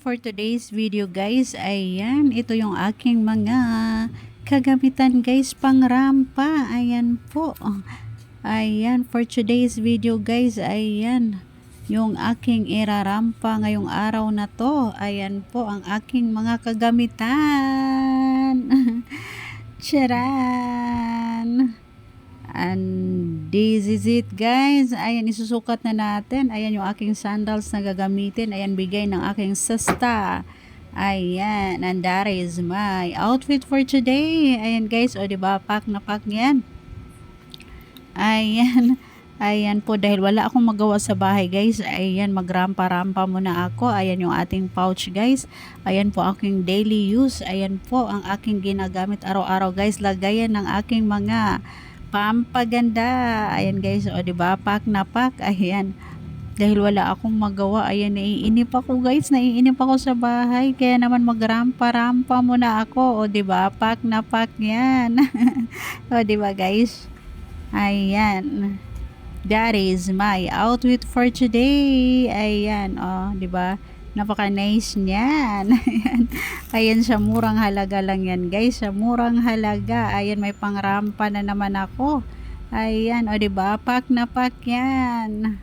for today's video guys, ayan, ito yung aking mga kagamitan guys pang rampa. Ayan po. Ayan, for today's video guys, ayan, yung aking irarampa ngayong araw na to. Ayan po ang aking mga kagamitan. Charan! And this is it guys. Ayan, isusukat na natin. Ayan yung aking sandals na gagamitin. Ayan, bigay ng aking sista. Ayan, and that is my outfit for today. Ayan guys, o diba, pack na pack yan. Ayan. Ayan po, dahil wala akong magawa sa bahay guys. Ayan, magrampa-rampa muna ako. Ayan yung ating pouch guys. Ayan po aking daily use. Ayan po ang aking ginagamit araw-araw guys. Lagayan ng aking mga pampaganda. Ayan guys, o diba, pack na pack. Ayan, dahil wala akong magawa. Ayan, naiinip ako guys, naiinip ako sa bahay, kaya naman magrampa-rampa muna ako. O diba, pack na pack yan. O diba guys, ayan, that is my outfit for today. Ayan, o diba, napaka nice niyan. Ayan, ayan, sa murang halaga lang yan guys, sa murang halaga. Ayan, may pangrampa na naman ako. Ayan, o diba, pack na pack yan.